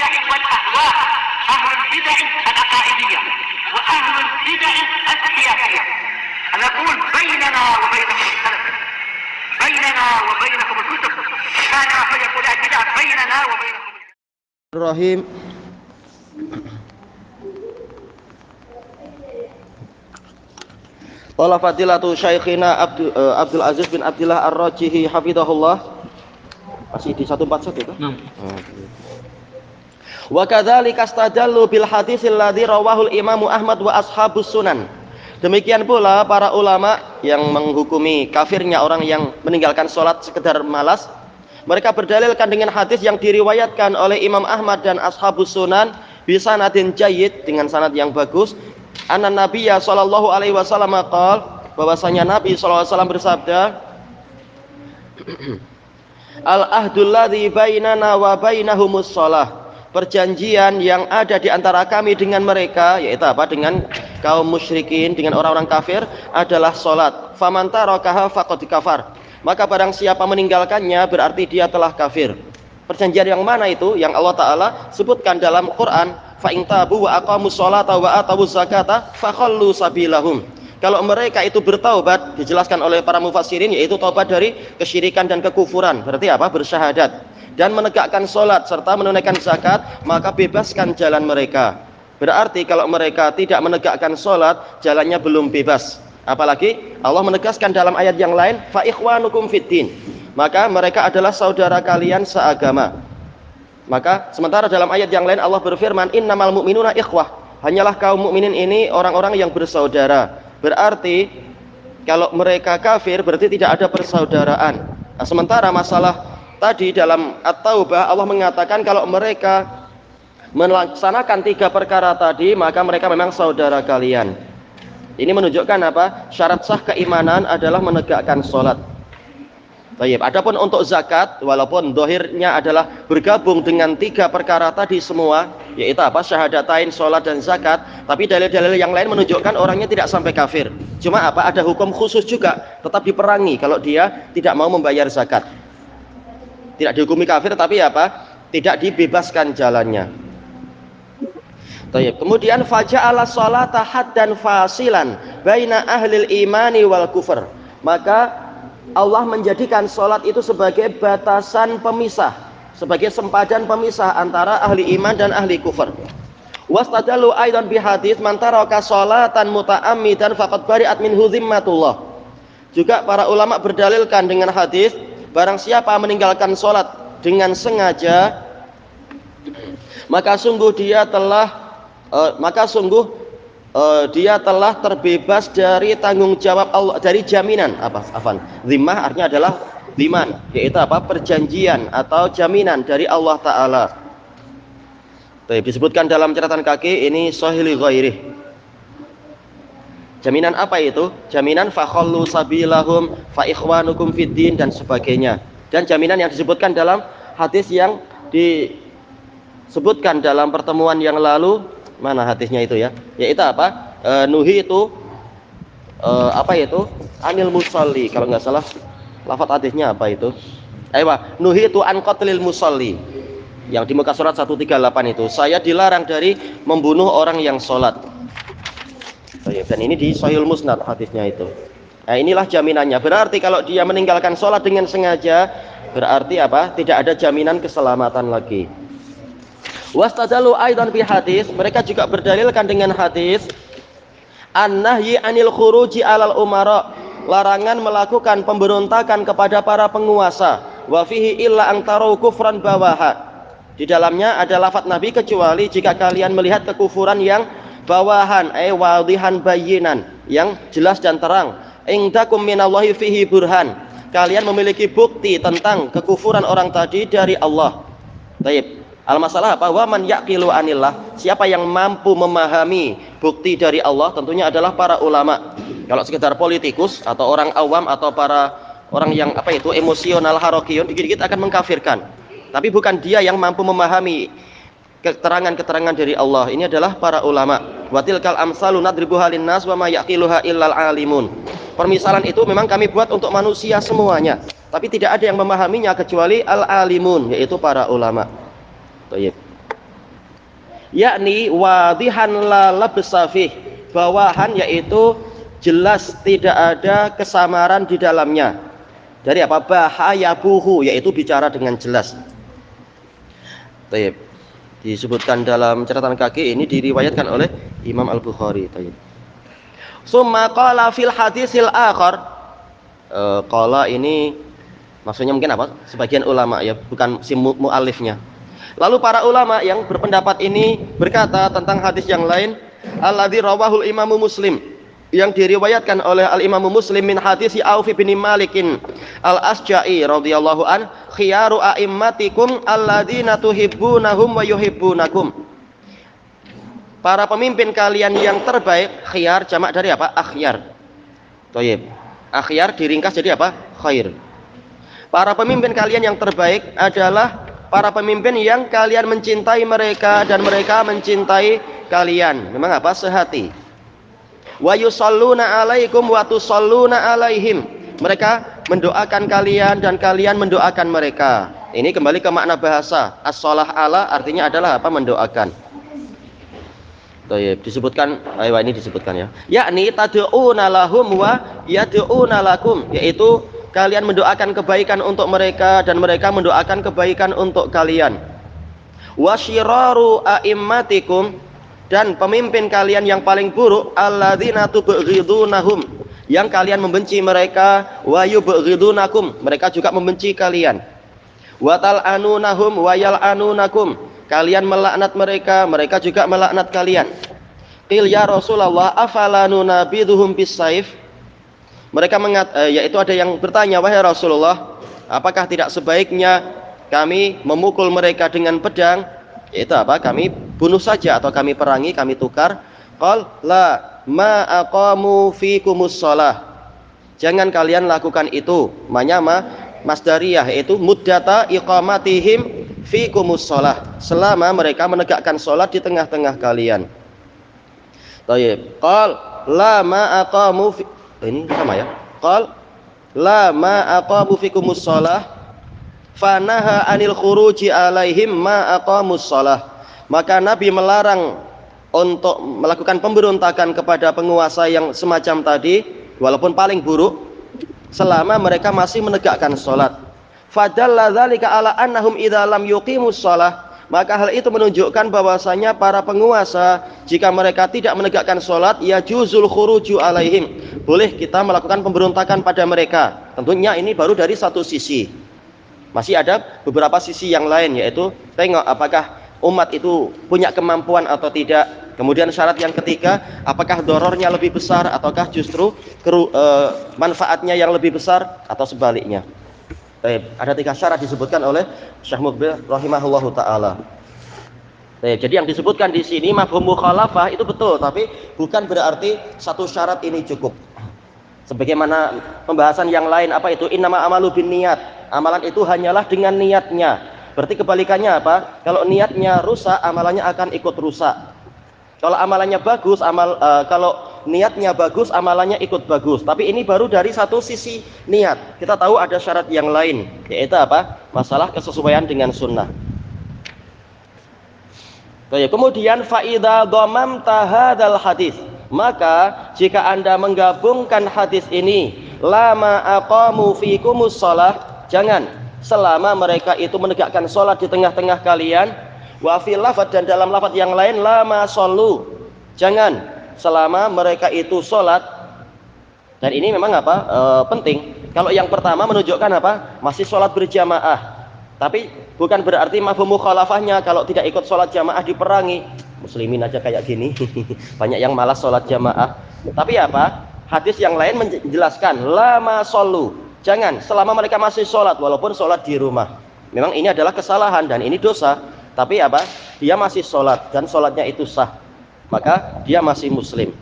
البدع والأهواء، أهل البدع العقائدية وأهل البدع السياسية. نقول بيننا وبينكم السلف، بيننا وبينكم الكتب، كان فيقول البدع بيننا وبينكم. الرحيم. Qala fadilatu Syekhina Abdul Aziz bin Abdillah Ar-Rajihi hafizahullah. Masih di 141 itu? Wa kadzalika istadallu bil hadisil ladzi rawahul Imam Ahmad wa ashabus sunan. Demikian pula para ulama yang menghukumi kafirnya orang yang meninggalkan sholat sekedar malas, mereka berdalilkan dengan hadis yang diriwayatkan oleh Imam Ahmad dan ashabus sunan bisanadin jayyid, dengan sanad yang bagus. Anna Nabiyya sallallahu alaihi wasallam qala, bahwasanya Nabi sallallahu alaihi wasallam bersabda, al-ahdul ladzi bainana wa bainahumus shalah. Perjanjian yang ada di antara kami dengan mereka, yaitu apa? Dengan kaum musyrikin, dengan orang-orang kafir, adalah salat. Faman tarakaha faqad kafar. Maka barang siapa meninggalkannya berarti dia telah kafir. Perjanjian yang mana itu? Yang Allah Ta'ala sebutkan dalam Quran, fa in tabu wa aqamus sholata wa atawuz zakata fakhallu sabilahum. Kalau mereka itu bertaubat, dijelaskan oleh para mufassirin, yaitu taubat dari kesyirikan dan kekufuran. Berarti apa? Bersyahadat dan menegakkan sholat serta menunaikan zakat, maka bebaskan jalan mereka. Berarti kalau mereka tidak menegakkan sholat, jalannya belum bebas. Apalagi Allah menegaskan dalam ayat yang lain, fa ikhwanukum fiddin, maka mereka adalah saudara kalian seagama. Maka sementara dalam ayat yang lain Allah berfirman, innamal mu'minuna ikhwah, hanyalah kaum mukminin ini orang-orang yang bersaudara. Berarti kalau mereka kafir berarti tidak ada persaudaraan. Nah, sementara masalah tadi dalam At-Taubah Allah mengatakan kalau mereka melaksanakan 3 perkara tadi, maka mereka memang saudara kalian. Ini menunjukkan apa? Syarat sah keimanan adalah menegakkan sholat. Baik. Adapun untuk zakat, walaupun dohirnya adalah bergabung dengan 3 perkara tadi semua, yaitu apa? Syahadatain, sholat dan zakat. Tapi dalil-dalil yang lain menunjukkan orangnya tidak sampai kafir. Cuma apa? Ada hukum khusus juga, tetap diperangi kalau dia tidak mau membayar zakat. Tidak dihukumi kafir, tapi apa? Tidak dibebaskan jalannya. Baik. Kemudian faja'ala sholata haddan fasilan baina ahlil imani wal kufur. Maka Allah menjadikan sholat itu sebagai batasan pemisah, sebagai sempadan pemisah antara ahli iman dan ahli kufur. Wastadalu aidan bihadits man taraka sholatan muta'ammidan faqad bari'at minhu zimmatullah. Juga para ulama berdalilkan dengan hadis, barang siapa meninggalkan sholat dengan sengaja, maka sungguh dia telah terbebas dari tanggung jawab Allah, dari jaminan zimmah artinya adalah ziman, yaitu apa? Perjanjian atau jaminan dari Allah Ta'ala. Disebutkan dalam catatan kaki ini sahih li ghairih. Jaminan apa itu? Jaminan fakhallu sabilahum fa ikhwanukum fiddin dan sebagainya. Dan jaminan yang disebutkan dalam hadis yang disebutkan dalam pertemuan yang lalu, mana hadisnya itu ya? Yaitu apa? Nuhi itu anil musalli, kalau nggak salah lafaz hadisnya apa itu? Nuhi itu an qatlil musalli. Yang di muka surat 138 itu, saya dilarang dari membunuh orang yang sholat. Dan ini di Sahihul Musnad hadisnya itu. Nah, inilah jaminannya. Berarti kalau dia meninggalkan sholat dengan sengaja, berarti apa? Tidak ada jaminan keselamatan lagi. Wastadalu aidan bi hadis, mereka juga berdalilkan dengan hadis an-nahyi anil khuruji alal umara, larangan melakukan pemberontakan kepada para penguasa. Wa fihi illa an taru kufran bawaha. Di dalamnya ada lafaz Nabi, kecuali jika kalian melihat kekufuran yang bawahan, wadihan bayinan, yang jelas dan terang. Indakum minallahi fihi burhan, kalian memiliki bukti tentang kekufuran orang tadi dari Allah. Baik. Al-masalah apa? Wa man yaqilu anillah, siapa yang mampu memahami bukti dari Allah, tentunya adalah para ulama. Kalau sekedar politikus atau orang awam atau para orang yang emosional harokiyun, dikit-dikit akan mengkafirkan. Tapi bukan dia yang mampu memahami keterangan-keterangan dari Allah. Ini adalah para ulama. Wa tilkal amsalu nadribuha linnas wa ma yaqiluha illal alimun. Permisalan itu memang kami buat untuk manusia semuanya, tapi tidak ada yang memahaminya kecuali al-alimun, yaitu para ulama. Baik. yakni wadihan la labsa fih, bawahan yaitu jelas tidak ada kesamaran di dalamnya. Dari apa? Bahayabuhu, yaitu bicara dengan jelas. Taib. Disebutkan dalam catatan kaki, ini diriwayatkan oleh Imam Al-Bukhari. Taib. Summa qala fil hadisil akhar, qala ini maksudnya mungkin apa? Sebagian ulama ya, bukan si mu'alifnya. Lalu para ulama yang berpendapat ini berkata tentang hadis yang lain, alladzi rawahul Imamu Muslim, yang diriwayatkan oleh Al-Imamu Muslim min hadis Auf bin Malikin Al-Asja'i radhiyallahu an, khiyaru a'immatikum alladzina tuhibbunahum wa yuhibbunakum. Para pemimpin kalian yang terbaik, khiyar jamak dari apa? Akhyar. Thayyib. Akhyar diringkas jadi apa? Khair. Para pemimpin kalian yang terbaik adalah para pemimpin yang kalian mencintai mereka dan mereka mencintai kalian. Memang apa? Sehati. Wa yusalluna alaikum wa tusalluna alaihim. Mereka mendoakan kalian dan kalian mendoakan mereka. Ini kembali ke makna bahasa. As-shalah ala artinya adalah apa? Mendoakan. Baik, disebutkan, ini disebutkan ya. Yakni tad'una lahum wa yad'una lakum, yaitu kalian mendoakan kebaikan untuk mereka dan mereka mendoakan kebaikan untuk kalian. Wasyiraru a'immatikum, dan pemimpin kalian yang paling buruk alladzina tubghidunahum, yang kalian membenci mereka, wa yubghidunakum, mereka juga membenci kalian. Wa tal'anunahum wa yal'anunakum, kalian melaknat mereka, mereka juga melaknat kalian. Qil ya Rasulullah afala nunabiduhum bis-saif, mereka yaitu ada yang bertanya, wahai Rasulullah, apakah tidak sebaiknya kami memukul mereka dengan pedang? Yaitu apa? Kami bunuh saja atau kami perangi, kami tukar. Qal la ma aqamu fikumus shalah, jangan kalian lakukan itu. Manyama masdariyah, yaitu muddata iqamatihim fikumus shalah, selama mereka menegakkan salat di tengah-tengah kalian. Thayyib. Qal la ma aqamu ini sama ya. Qal la ma aqamu fikumus shalah fanaha anil khuruji alaihim ma aqamus shalah. Maka Nabi melarang untuk melakukan pemberontakan kepada penguasa yang semacam tadi, walaupun paling buruk, selama mereka masih menegakkan salat. Fadalla dzalika ala annahum idza lam yuqimus shalah, maka hal itu menunjukkan bahwasanya para penguasa jika mereka tidak menegakkan salat, ya juzul khuruju alaihim, boleh kita melakukan pemberontakan pada mereka. Tentunya ini baru dari satu sisi. Masih ada beberapa sisi yang lain, yaitu tengok apakah umat itu punya kemampuan atau tidak. Kemudian syarat yang ketiga, apakah dorornya lebih besar ataukah justru manfaatnya yang lebih besar atau sebaliknya. Ada 3 syarat disebutkan oleh Syekh Muqbil rahimahullahu taala. Jadi yang disebutkan di sini mafhum mukhalafah itu betul, tapi bukan berarti satu syarat ini cukup. Sebagaimana pembahasan yang lain, apa itu innama amalu binniyat, amalan itu hanyalah dengan niatnya. Berarti kebalikannya apa? Kalau niatnya rusak, amalannya akan ikut rusak. Kalau amalannya bagus, kalau niatnya bagus, amalannya ikut bagus. Tapi ini baru dari satu sisi niat. Kita tahu ada syarat yang lain, yaitu apa? Masalah kesesuaian dengan sunnah. Kemudian faida dhamamta hadzal hadis, maka jika Anda menggabungkan hadis ini, lama aqamu fikumus shalah, jangan selama mereka itu menegakkan salat di tengah-tengah kalian. Wa fil lafadz, dan dalam lafadz yang lain lama shollu, jangan selama mereka itu sholat. Dan ini memang apa? Penting. Kalau yang pertama menunjukkan apa? Masih sholat berjamaah. Tapi bukan berarti mafhum mukhalafahnya kalau tidak ikut sholat jamaah diperangi. Muslimin aja kayak gini. Banyak yang malas sholat jamaah. Tapi apa? Hadis yang lain menjelaskan lama shollu, jangan selama mereka masih sholat walaupun sholat di rumah. Memang ini adalah kesalahan dan ini dosa. Tapi apa? Dia masih sholat dan sholatnya itu sah, maka dia masih muslim.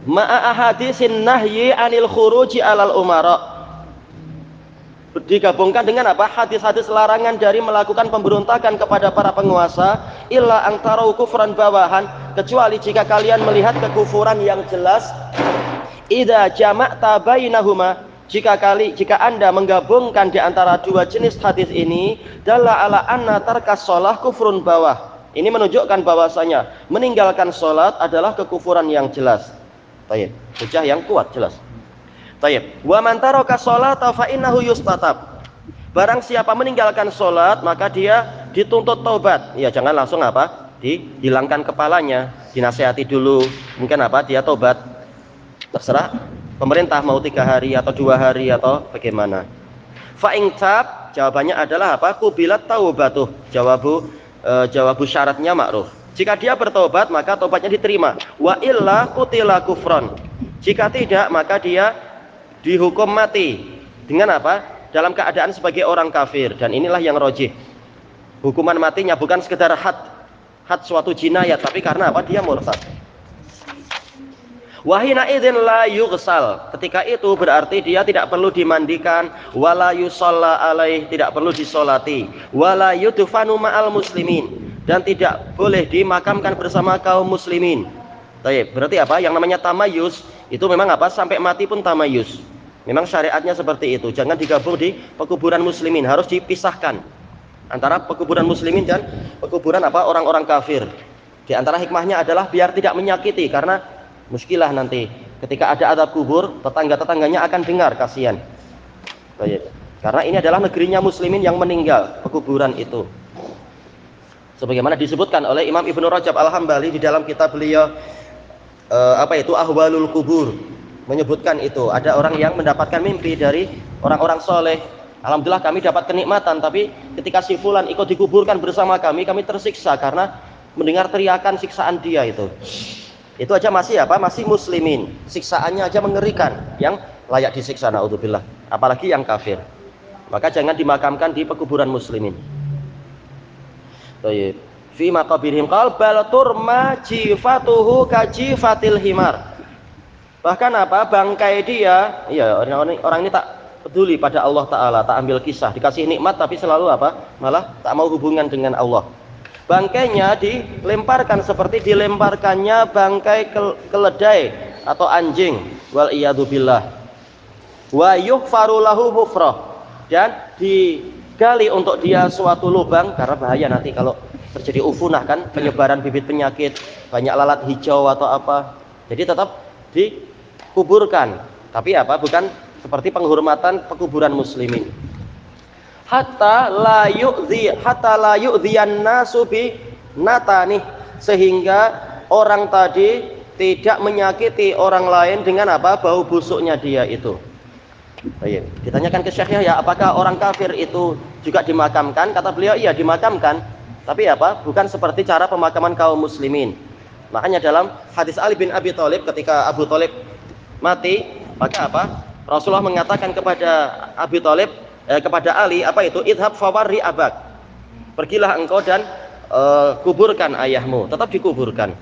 Ma'a ahadisin nahyi anil khuruji alal umara, digabungkan dengan apa? Hadis-hadis larangan dari melakukan pemberontakan kepada para penguasa. Illa angtarau kufran bawahan, kecuali jika kalian melihat kekufuran yang jelas. Idza jama'ta bainahuma, jika Anda menggabungkan di antara dua jenis hadis ini, dalla ala anna tarkas shalah kufrun bawah, Ini menunjukkan bahwasanya meninggalkan sholat adalah kekufuran yang jelas. Tayyib, hujjah yang kuat jelas. Tayyib, wa man taraka sholata fa innahu yustatab. Barang siapa meninggalkan sholat maka dia dituntut taubat. Ya jangan langsung apa? Dihilangkan kepalanya, dinasihati dulu. Mungkin apa? Dia taubat. Terserah pemerintah mau 3 hari atau 2 hari atau bagaimana. Fa in tab, jawabannya adalah apa? Kubilat taubatuh. Jawabu syaratnya ma'ruf. Jika dia bertobat maka tobatnya diterima. Wa illa qutila kufron. Jika tidak maka dia dihukum mati. Dengan apa? Dalam keadaan sebagai orang kafir. Dan inilah yang rojih. Hukuman matinya bukan sekedar had suatu jinayat, tapi karena apa? Dia murtad. Wahina idzin la yughsal. Ketika itu berarti dia tidak perlu dimandikan, wala yusalla alaih, tidak perlu disolati, wala yudfanu ma'al muslimin, dan tidak boleh dimakamkan bersama kaum muslimin. Baik, berarti apa? Yang namanya tamayus itu memang apa? Sampai mati pun tamayus. Memang syariatnya seperti itu. Jangan digabung di pekuburan muslimin, harus dipisahkan antara pekuburan muslimin dan pekuburan apa? Orang-orang kafir. Di antara hikmahnya adalah biar tidak menyakiti, karena muskilah nanti ketika ada azab kubur, tetangga-tetangganya akan dengar, kasihan. Baik. Karena ini adalah negerinya muslimin yang meninggal, pekuburan itu. Sebagaimana disebutkan oleh Imam Ibnu Rajab Al-Hambali di dalam kitab beliau Ahwalul Kubur, menyebutkan itu ada orang yang mendapatkan mimpi dari orang-orang soleh. Alhamdulillah kami dapat kenikmatan, tapi ketika si fulan ikut dikuburkan bersama kami tersiksa karena mendengar teriakan siksaan dia itu. Itu aja masih apa? Masih muslimin. Siksaannya aja mengerikan, yang layak disiksa, naudzubillah. Apalagi yang kafir. Maka jangan dimakamkan di pekuburan muslimin. Baik. Fi maqabirihim qal bal turma jifatuhu kajifatil himar. Bahkan apa? Bangkai dia, iya, orang ini tak peduli pada Allah Ta'ala, tak ambil kisah, dikasih nikmat tapi selalu apa? Malah tak mau hubungan dengan Allah. Bangkainya dilemparkan seperti dilemparkannya bangkai keledai atau anjing, wal iyadu billah. Wa yuhfaru lahu hufrah, dan digali untuk dia suatu lubang, karena bahaya nanti kalau terjadi ufunah kan, penyebaran bibit penyakit, banyak lalat hijau atau apa. Jadi tetap dikuburkan, tapi apa? Bukan seperti penghormatan pekuburan muslimin. Hatta la yu'dhiyan nasu bi natani, sehingga orang tadi tidak menyakiti orang lain dengan apa? Bau busuknya dia itu. Baik. Ditanyakan ke Syekh Yahya, apakah orang kafir itu juga dimakamkan? Kata beliau, iya dimakamkan. Tapi apa? Bukan seperti cara pemakaman kaum muslimin. Makanya dalam hadis Ali bin Abi Thalib, ketika Abu Thalib mati, maka apa? Rasulullah mengatakan kepada Abi Thalib, kepada Ali, apa itu? Idhab fawarri abak. Pergilah engkau dan kuburkan ayahmu. Tetap dikuburkan.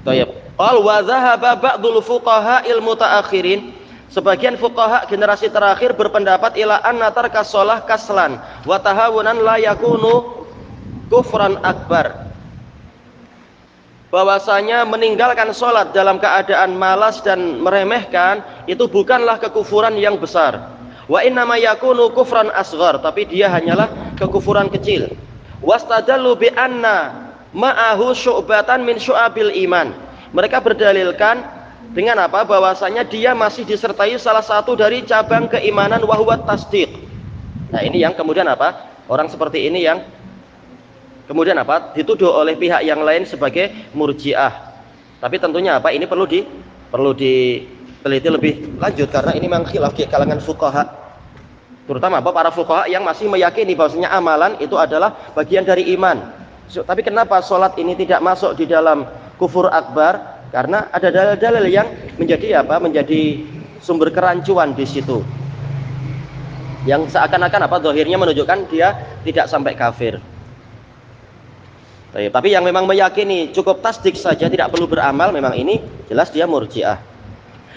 Baik. Qal wa dhahaba ba'dul fuqaha'il mutaakhirin. Sebagian fuqaha generasi terakhir berpendapat ila anna tarka shalah kaslan wa tahawunan la yakunu kufran akbar. Bahwasanya meninggalkan sholat dalam keadaan malas dan meremehkan itu bukanlah kekufuran yang besar. Wa innama yakunu kufran asghar, tapi dia hanyalah kekufuran kecil. Wastadallu bi anna ma'ahu syu'batan min syu'abil iman. Mereka berdalilkan dengan apa? Bahwasanya dia masih disertai salah satu dari cabang keimanan, wa huwa tasdiq. Nah, ini yang kemudian apa? Orang seperti ini yang kemudian apa? Dituduh oleh pihak yang lain sebagai murji'ah. Tapi tentunya apa? Ini perlu diteliti lebih lanjut, karena ini memang khilaf di kalangan fuqaha. Terutama apa? Para fuqaha yang masih meyakini bahwasanya amalan itu adalah bagian dari iman. Tapi kenapa sholat ini tidak masuk di dalam kufur akbar? Karena ada dalil-dalil yang menjadi apa? Menjadi sumber kerancuan di situ. Yang seakan-akan apa? Zahirnya menunjukkan dia tidak sampai kafir. Tapi yang memang meyakini cukup tasdik saja, tidak perlu beramal, memang ini jelas dia murji'ah.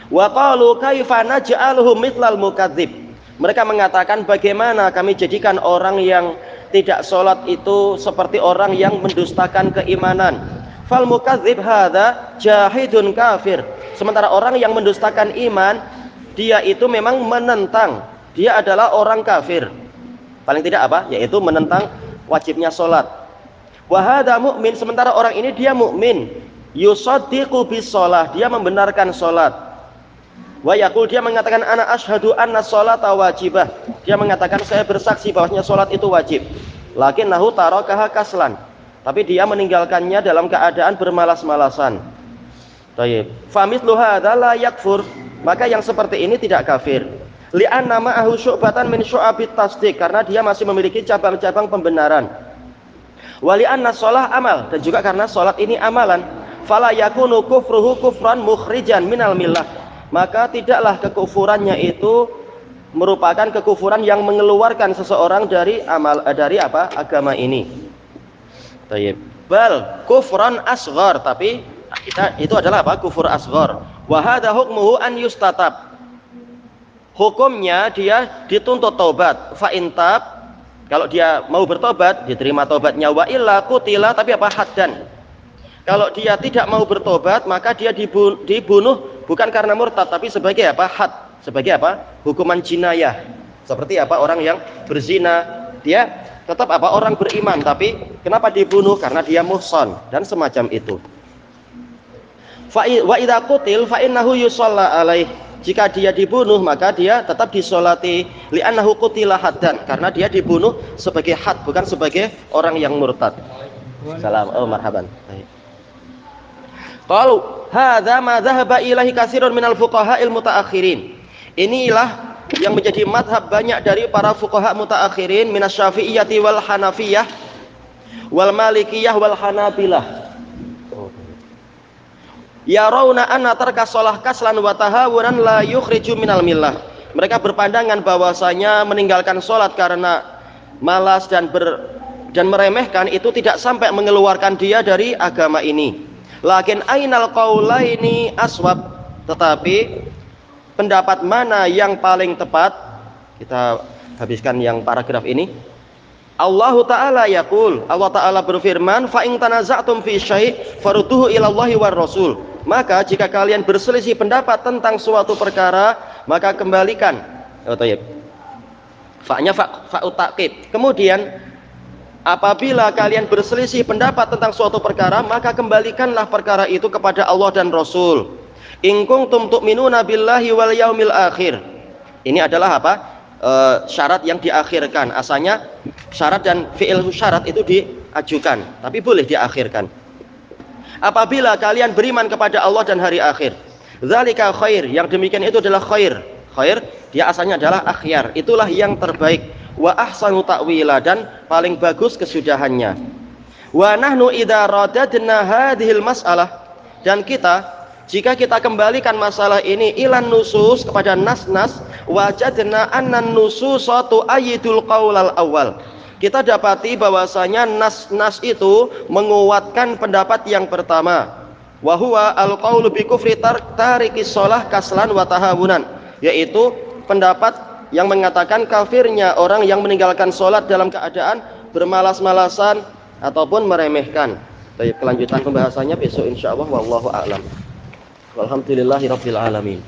Wa qalu kaifa naj'aluhum mithlal mukadzib. Mereka mengatakan, bagaimana kami jadikan orang yang tidak sholat itu seperti orang yang mendustakan keimanan. Fal mukadzib hadza jahidun kafir. Sementara orang yang mendustakan iman, dia itu memang menentang, dia adalah orang kafir. Paling tidak apa? Yaitu menentang wajibnya sholat. Wa hadza mu'min, sementara orang ini dia mukmin. Yusaddiqu bis shalah, dia membenarkan sholat. Wa yaqul, dia mengatakan ana asyhadu anna sholata wajibah. Dia mengatakan saya bersaksi bahwasanya sholat itu wajib. Lakinnahu tarakaha kaslan. Tapi dia meninggalkannya dalam keadaan bermalas-malasan. Baik. Famithlu hadza la yakfur. Maka yang seperti ini tidak kafir. Li'anna ma'ahu syu'batan min syu'abit tasdiq, karena dia masih memiliki cabang-cabang pembenaran. Wa li'anna shalah amal, dan juga karena salat ini amalan. Fala yakunu kufruhu kufran mukhrijan minal millah. Maka tidaklah kekufurannya itu merupakan kekufuran yang mengeluarkan seseorang dari agama ini. Baik. Bal kufran asghar, tapi itu adalah kufur asghar. Wa hadza hukmuhu an yustatab. Hukumnya dia dituntut taubat. Fa intab, kalau dia mau bertobat diterima taubatnya. Wa illa qutila, tapi haddan. Kalau dia tidak mau bertobat maka dia dibunuh bukan karena murtad, tapi sebagai had, sebagai hukuman jinayah. Seperti orang yang berzina, dia tetap orang beriman, tapi kenapa dibunuh? Karena dia muhsan dan semacam itu. Wa idza qutil fa innahu yusalla alaih. Jika dia dibunuh maka dia tetap disolati, li'annahu qutila haddan, karena dia dibunuh sebagai had, bukan sebagai orang yang murtad. Salam. Oh, marhaban. Baik. Qalu hadza ma dhahaba ilaihi katsirun minal fuqaha'il mutaakhirin. Inilah yang menjadi madhab banyak dari para fuqaha mutaakhirin, minas syafi'iyyati wal hanafiyah wal malikiyah wal hanabilah. Yarawna anna tarka shalah kaslan wa tahawunan la yukhriju minal millah. Mereka berpandangan bahwasanya meninggalkan salat karena malas dan meremehkan itu tidak sampai mengeluarkan dia dari agama ini. Lakin ainal qaulaini aswab, tetapi pendapat mana yang paling tepat? Kita habiskan yang paragraf ini. Allah Ta'ala yaqul, Allah Ta'ala berfirman, fa in tanaza'tum fi syai' farudduhu ila Allahi war Rasul. Maka jika kalian berselisih pendapat tentang suatu perkara, maka kembalikan. Fa'nya fa'u ta'qib. Kemudian apabila kalian berselisih pendapat tentang suatu perkara, maka kembalikanlah perkara itu kepada Allah dan Rasul. In kuntum tu'minuna billahi wal yaumil akhir. Ini adalah syarat yang diakhirkan. Asalnya syarat dan fi'il syarat itu diajukan, tapi boleh diakhirkan. Apabila kalian beriman kepada Allah dan hari akhir, dzalika khair, yang demikian itu adalah khair. Khair dia asalnya adalah akhyar, itulah yang terbaik. Wa ahsanu ta'wila, dan paling bagus kesudahannya. Wa nahnu idza radadna hadhil mas'alah, dan kita, jika kita kembalikan masalah ini ilan nusus, kepada nas-nas, wajadna annan nususatu ayyidul qaulal awal. Kita dapati bahwasanya nas-nas itu menguatkan pendapat yang pertama. Wa huwa al-qaulu bi kufri tarikis shalah kaslan wa tahawunan, yaitu pendapat yang mengatakan kafirnya orang yang meninggalkan sholat dalam keadaan bermalas-malasan ataupun meremehkan. Baik, kelanjutan pembahasannya besok insyaallah. Wallahu a'lam. Walhamdulillahirabbil alamin.